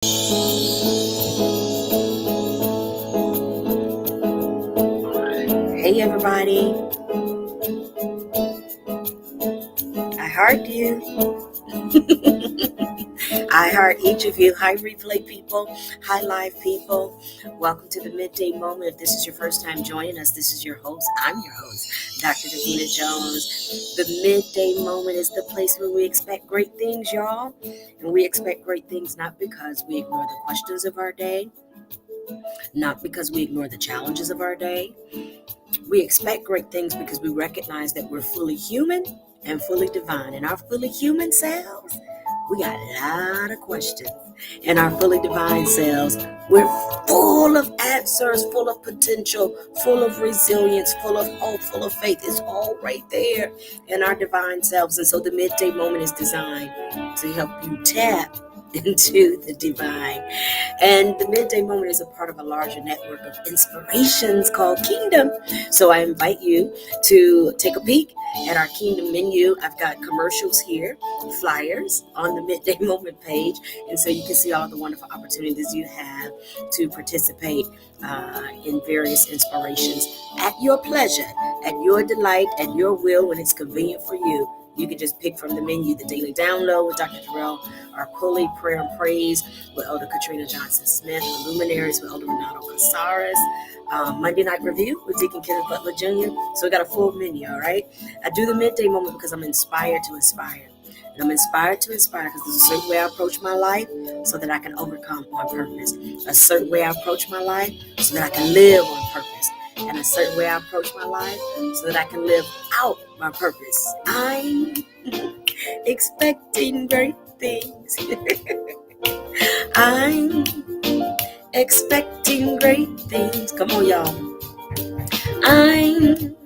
Hey everybody, I heart you. I heart each of you. Hi replay people, hi live people. Welcome to the Midday Moment. If this is your first time joining us, this is your host. I'm your host, Dr. Davina Jones. The Midday Moment is the place where we expect great things, y'all. And we expect great things not because we ignore the questions of our day, not because we ignore the challenges of our day. We expect great things because we recognize that we're fully human and fully divine. In our fully human selves, we got a lot of questions. In our fully divine selves, we're full of answers, full of potential, full of resilience, full of hope, full of faith. It's all right there in our divine selves. And so the midday moment is designed to help you tap into the divine. And the midday moment is a part of a larger network of inspirations called Kingdom. So I invite you to take a peek at our Kingdom menu. I've got commercials here, flyers on the midday moment page. And so you can see all the wonderful opportunities you have to participate in various inspirations at your pleasure, at your delight, at your will when it's convenient for you. You can just pick from the menu, the Daily Download with Dr. Terrell, our Pulley, Prayer and Praise with Elder Katrina Johnson-Smith, the Luminaries with Elder Renato Casares, Monday Night Review with Deacon Kenneth Butler Jr. So we got a full menu, all right? I do the midday moment because I'm inspired to inspire. And I'm inspired to inspire because there's a certain way I approach my life so that I can overcome on purpose. A certain way I approach my life so that I can live on purpose. And a certain way I approach my life so that I can live out my purpose. I'm expecting great things. I'm expecting great things. Come on, y'all. I'm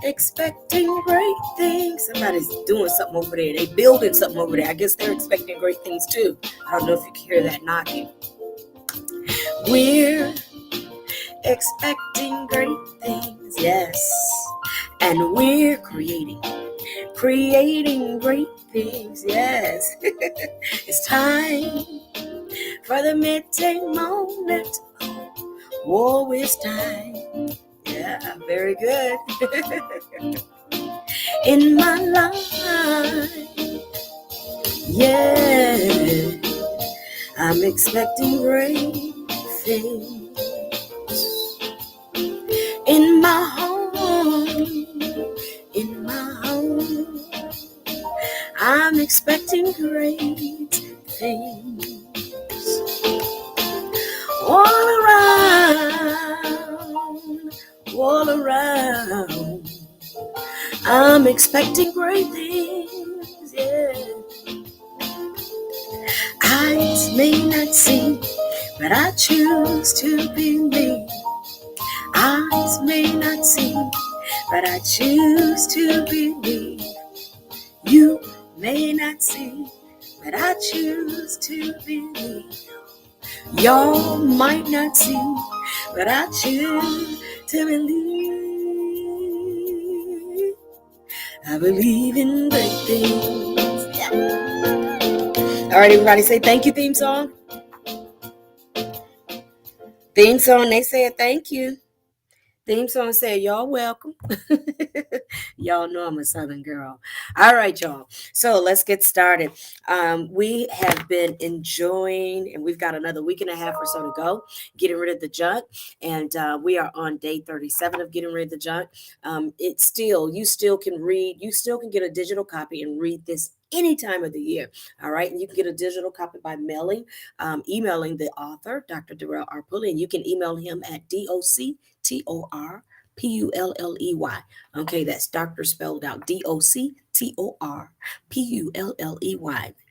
expecting great things. Somebody's doing something over there. They building something over there. I guess they're expecting great things too. I don't know if you can hear that knocking. We're expecting great things, yes. And we're creating great things, yes. It's time for the midday moment. Oh, it's time. Yeah, very good. In my life, yeah, I'm expecting great things. In my home, I'm expecting great things. All around, I'm expecting great things, yeah. Eyes may not see, but I choose to believe. Eyes may not see, but I choose to believe. You may not see, but I choose to believe. Y'all might not see, but I choose to believe. I believe in great things. Yeah. All right, everybody, say thank you, theme song. Theme song, they said thank you. Theme song said, y'all welcome. Y'all know I'm a Southern girl. All right, y'all. So let's get started. We have been enjoying, and we've got another week and a half or so to go, getting rid of the junk. And we are on day 37 of getting rid of the junk. You still can read, you still can get a digital copy and read this any time of the year. All right. And you can get a digital copy by emailing the author, Dr. Darrell R. Pulley, and you can email him at doctorpulley. Okay, that's doctor spelled out doctorpulley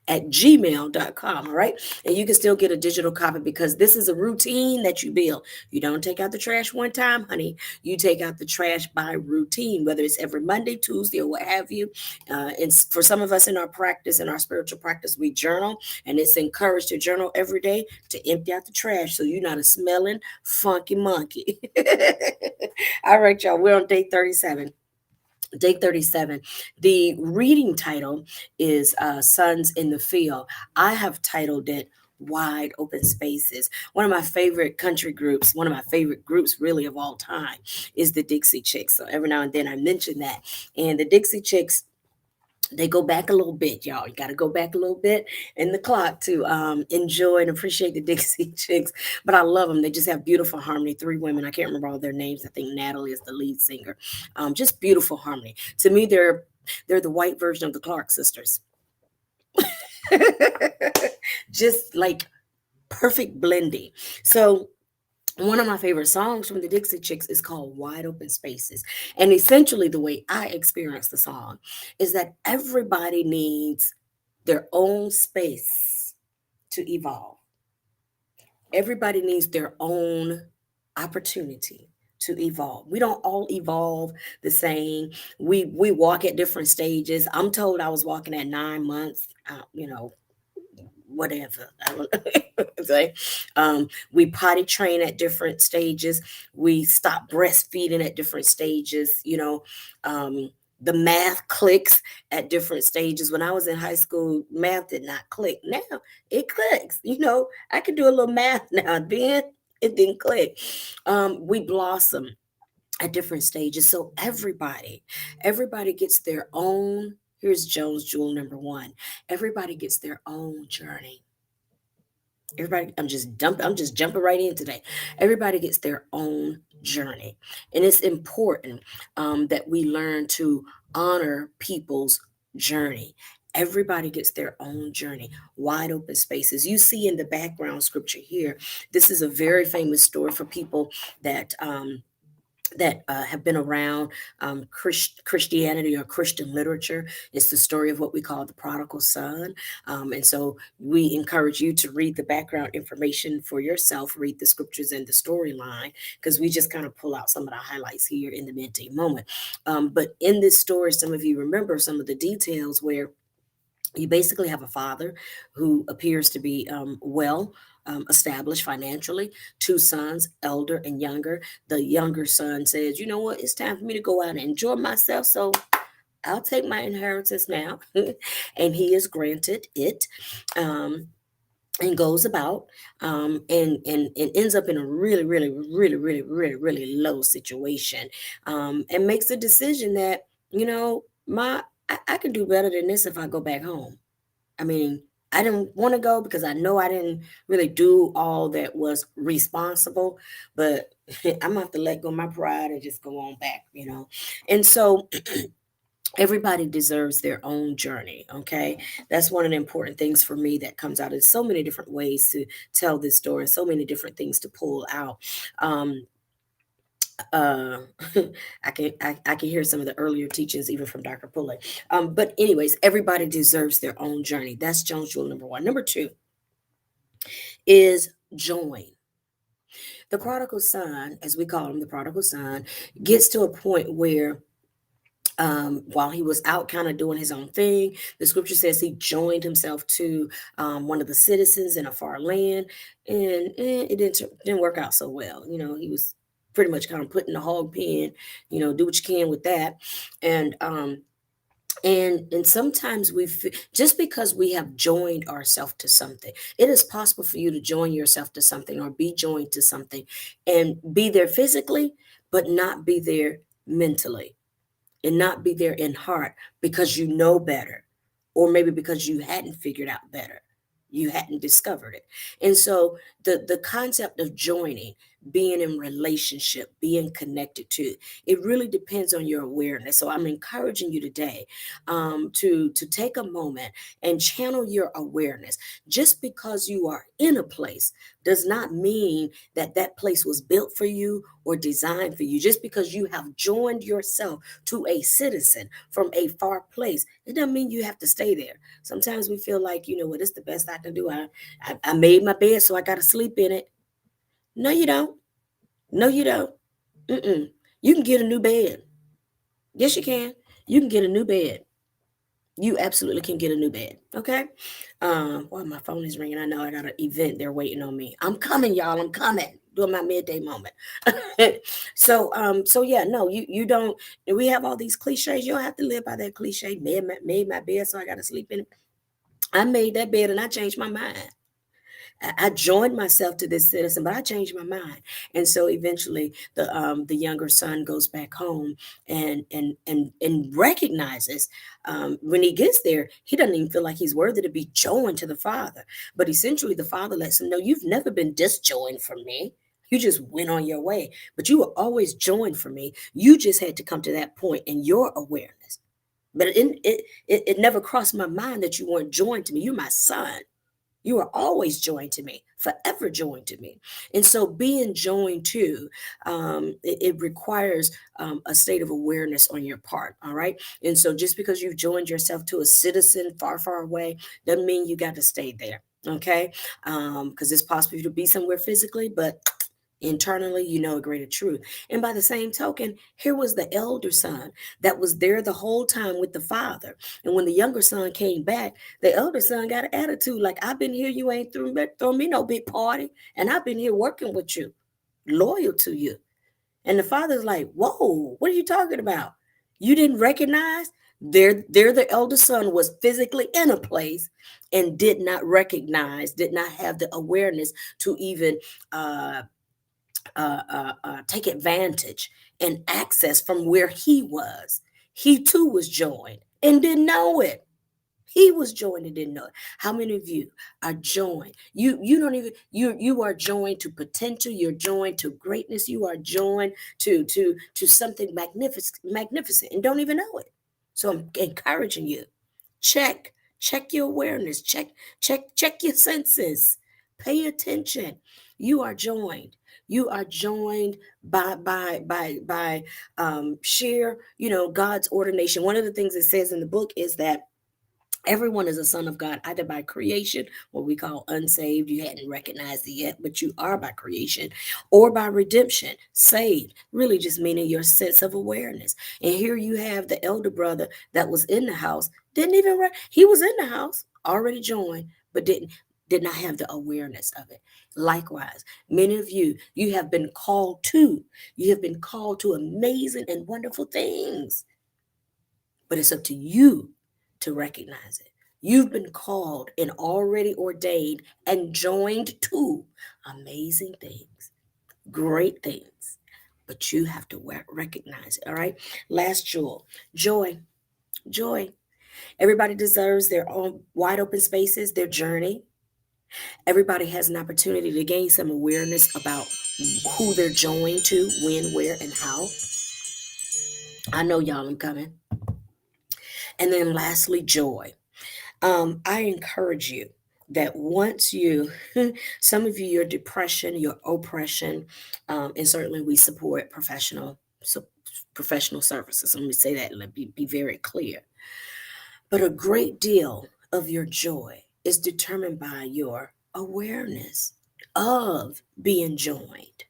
at gmail.com. All right. And you can still get a digital copy because this is a routine that you build. You don't take out the trash one time, honey. You take out the trash by routine, whether it's every Monday, Tuesday, or what have you. And for some of us in our practice, in our spiritual practice, we journal, and it's encouraged to journal every day to empty out the trash so you're not a smelling funky monkey. All right, y'all. We're on day 37. Day 37. The reading title is Sons in the Field. I have titled it Wide Open Spaces. One of my favorite country groups, one of my favorite groups really of all time, is the Dixie Chicks. So every now and then I mention that. And the Dixie Chicks, they go back a little bit, y'all. You got to go back a little bit in the clock to enjoy and appreciate the Dixie Chicks. But I love them. They just have beautiful harmony. Three women. I can't remember all their names. I think Natalie is the lead singer. Just beautiful harmony. To me, they're the white version of the Clark sisters. Just like perfect blending. So one of my favorite songs from the Dixie Chicks is called Wide Open Spaces. And essentially, the way I experience the song is that everybody needs their own space to evolve. Everybody needs their own opportunity to evolve. We don't all evolve the same. We walk at different stages. I'm told I was walking at 9 months. Whatever. I don't say. We potty train at different stages. We stop breastfeeding at different stages. The math clicks at different stages. When I was in high school, math did not click. Now it clicks. I can do a little math now. Then it didn't click. We blossom at different stages. So everybody gets their own. Here's Jones Jewel number one. Everybody gets their own journey. Everybody, I'm just jumping right in today. Everybody gets their own journey. And it's important that we learn to honor people's journey. Everybody gets their own journey. Wide open spaces. You see in the background scripture here, this is a very famous story for people that have been around Christianity or Christian literature. It's the story of what we call the prodigal son. And so we encourage you to read the background information for yourself, read the scriptures and the storyline, because we just kind of pull out some of the highlights here in the midday moment. But in this story, some of you remember some of the details where you basically have a father who appears to be well established financially, two sons, elder and younger. The younger son says, you know what, it's time for me to go out and enjoy myself. So I'll take my inheritance now. And he is granted it. And goes about and ends up in a really, really, really, really, really, really low situation, and makes a decision that, I can do better than this if I go back home. I mean, I didn't want to go because I know I didn't really do all that was responsible, but I'm gonna have to let go of my pride and just go on back. And so everybody deserves their own journey. Okay, that's one of the important things for me that comes out. Of so many different ways to tell this story, so many different things to pull out. uh I can hear some of the earlier teachings even from Dr. Pulley. But anyways, everybody deserves their own journey. That's Jones rule number one. Number two is join. The prodigal son, as we call him, the prodigal son, gets to a point where while he was out kind of doing his own thing, the scripture says he joined himself to one of the citizens in a far land, and it didn't work out so well. He was pretty much kind of put in the hog pen. Do what you can with that, and sometimes just because we have joined ourselves to something, it is possible for you to join yourself to something or be joined to something and be there physically, but not be there mentally and not be there in heart because you know better, or maybe because you hadn't figured out better, you hadn't discovered it. And so the concept of joining, being in relationship, being connected to, it really depends on your awareness. So I'm encouraging you today to take a moment and channel your awareness. Just because you are in a place does not mean that that place was built for you or designed for you. Just because you have joined yourself to a citizen from a far place, it doesn't mean you have to stay there. Sometimes we feel like, what is the best I can do? I made my bed, so I got to sleep in it. No, you don't. No, you don't. Mm-mm. You can get a new bed. Yes, you can. You can get a new bed. You absolutely can get a new bed. Okay. Well, my phone is ringing. I know I got an event. They're waiting on me. I'm coming, y'all. I'm coming. Doing my midday moment. So yeah, no, you don't. We have all these cliches. You don't have to live by that cliche. Made my bed, so I got to sleep in it. I made that bed and I changed my mind. I joined myself to this citizen, but I changed my mind. And so eventually the younger son goes back home and recognizes, when he gets there, he doesn't even feel like he's worthy to be joined to the father. But essentially the father lets him know, you've never been disjoined from me. You just went on your way, but you were always joined from me. You just had to come to that point in your awareness. But it never crossed my mind that you weren't joined to me. You're my son. You are always joined to me, forever joined to me. And so being joined to, it requires a state of awareness on your part. All right. And so just because you've joined yourself to a citizen far, far away, doesn't mean you got to stay there. Okay. Because it's possible to be somewhere physically, but internally, you know a greater truth. And by the same token, here was the elder son that was there the whole time with the father. And when the younger son came back, the elder son got an attitude like, I've been here, you ain't throwing me no big party. And I've been here working with you, loyal to you. And the father's like, whoa, what are you talking about? You didn't recognize? There the elder son was physically in a place and did not recognize, did not have the awareness to even take advantage and access from where he was. He too was joined and didn't know it. He was joined and didn't know it. How many of you are joined? You don't even you are joined to potential. You're joined to greatness. You are joined to something magnificent and don't even know it. So I'm encouraging you. Check your awareness. Check your senses. Pay attention. You are joined. You are joined by sheer, God's ordination. One of the things it says in the book is that everyone is a son of God, either by creation, what we call unsaved. You hadn't recognized it yet, but you are by creation, or by redemption, saved, really just meaning your sense of awareness. And here you have the elder brother that was in the house, didn't even, he was in the house, already joined, but did not have the awareness of it. Likewise, many of you have been called to, amazing and wonderful things, but it's up to you to recognize it. You've been called and already ordained and joined to amazing things, great things, but you have to recognize it. All right. Last jewel, joy. Joy. Everybody deserves their own wide open spaces, their journey. Everybody has an opportunity to gain some awareness about who they're joined to, when, where, and how. I know y'all, I'm coming. And then lastly, joy. I encourage you that once you, some of you, your depression, your oppression, and certainly we support professional services. Let me say that. Let me be very clear. But a great deal of your joy is determined by your awareness of being joined,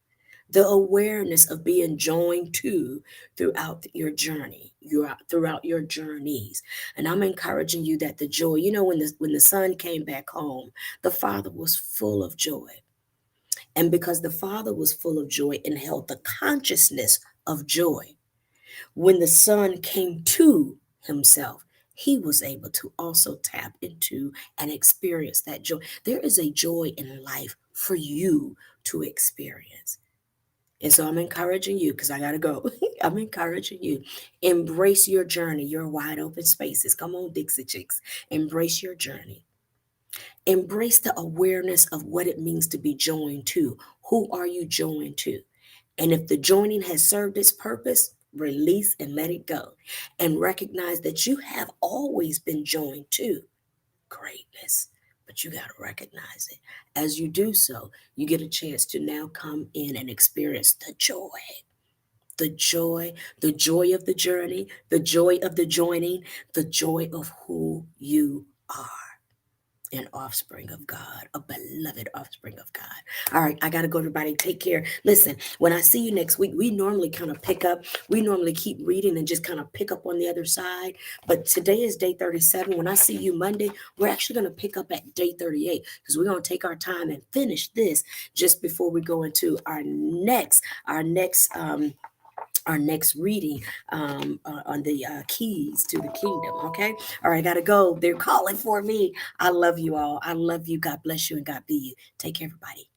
the awareness of being joined to throughout your journey, throughout your journeys. And I'm encouraging you that the joy, when the son came back home, the father was full of joy. And because the father was full of joy and held the consciousness of joy, when the son came to himself, he was able to also tap into and experience that joy. There is a joy in life for you to experience. And so I'm encouraging you, because I got to go. I'm encouraging you. Embrace your journey, your wide open spaces. Come on, Dixie Chicks. Embrace your journey. Embrace the awareness of what it means to be joined to. Who are you joined to? And if the joining has served its purpose, release and let it go. And recognize that you have always been joined to greatness. But you got to recognize it. As you do so, you get a chance to now come in and experience the joy of the journey, the joy of the joining, the joy of who you are. An offspring of God, a beloved offspring of God. All right, I got to go, everybody. Take care. Listen, when I see you next week, we normally kind of we normally keep reading and just kind of pick up on the other side. But today is day 37. When I see you Monday, we're actually going to pick up at day 38, because we're going to take our time and finish this just before we go into our next our next reading on the keys to the kingdom. Okay. All right. I got to go. They're calling for me. I love you all. I love you. God bless you and God be you. Take care, everybody.